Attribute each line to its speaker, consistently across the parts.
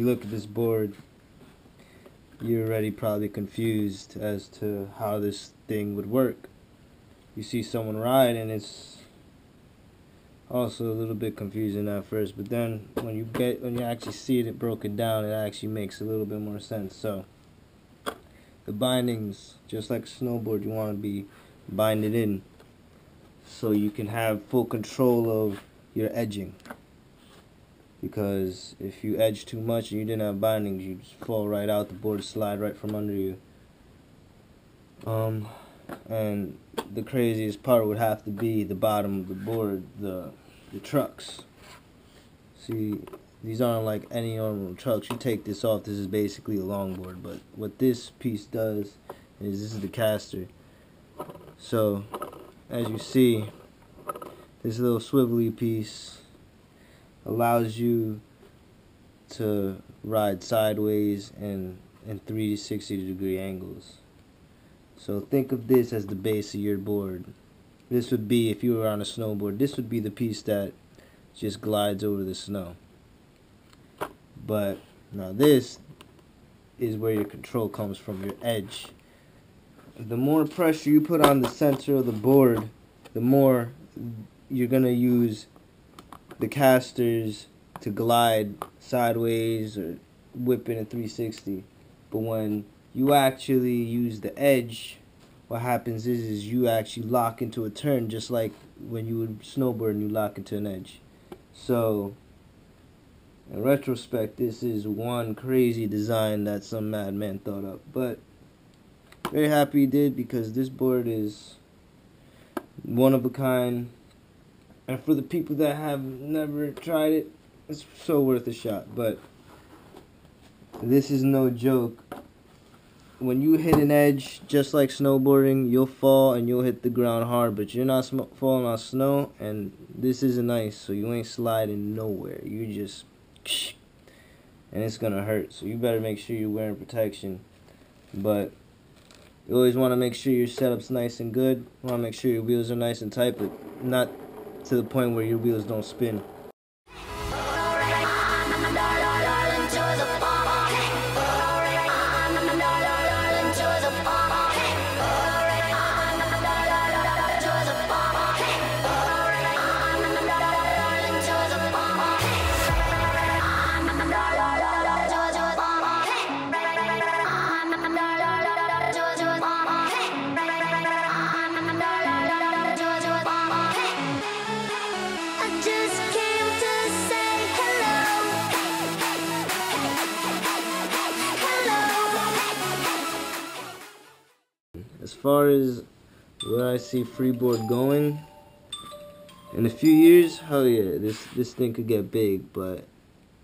Speaker 1: you look at this board, you're already probably confused as to how this thing would work. You see someone ride and it's also a little bit confusing at first, but then when you actually see it broken down, it actually makes a little bit more sense. So the bindings, just like a snowboard, you want to be binded in so you can have full control of your edging, because if you edge too much and you didn't have bindings, you just fall right out, the board slide right from under you. And the craziest part would have to be the bottom of the board, the trucks. See, these aren't like any normal trucks. You take this off, this is basically a longboard, but what this piece does is this is the caster. So as you see, this little swivelly piece allows you to ride sideways and in 360-degree angles. So think of this as the base of your board. This would be, if you were on a snowboard, this would be the piece that just glides over the snow. But now this is where your control comes from, your edge. The more pressure you put on the center of the board, the more you're going to use the casters to glide sideways or whip in a 360. But when you actually use the edge, what happens is you actually lock into a turn, just like when you would snowboard and you lock into an edge. So in retrospect, this is one crazy design that some madman thought up, but very happy he did, because this board is one of a kind, and for the people that have never tried it, it's so worth a shot. But this is no joke. When you hit an edge, just like snowboarding, you'll fall and you'll hit the ground hard, but you're not falling on snow, and this isn't ice, so you ain't sliding nowhere. You just, and it's gonna hurt, so you better make sure you're wearing protection. But you always want to make sure your setup's nice and good. You want to make sure your wheels are nice and tight, but not to the point where your wheels don't spin. As far as where I see Freeboard going in a few years, hell yeah, this thing could get big. But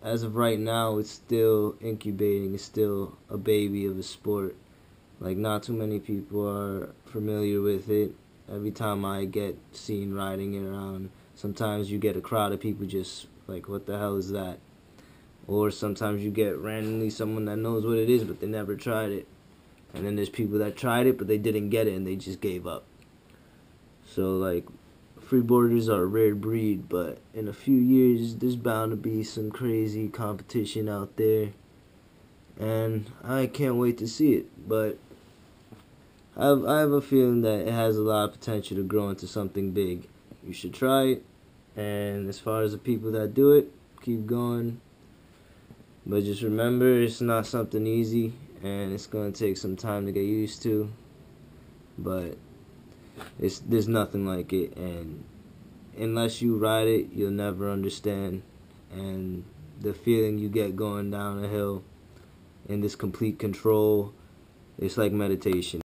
Speaker 1: as of right now, it's still incubating. It's still a baby of a sport. Like, not too many people are familiar with it. Every time I get seen riding it around, sometimes you get a crowd of people just like, what the hell is that? Or sometimes you get randomly someone that knows what it is, but they never tried it. And then there's people that tried it, but they didn't get it, and they just gave up. So, like, freeboarders are a rare breed, but in a few years, there's bound to be some crazy competition out there. And I can't wait to see it. But I have a feeling that it has a lot of potential to grow into something big. You should try it. And as far as the people that do it, keep going. But just remember, it's not something easy. And it's going to take some time to get used to, but there's nothing like it, and unless you ride it, you'll never understand. And the feeling you get going down a hill in this complete control, it's like meditation.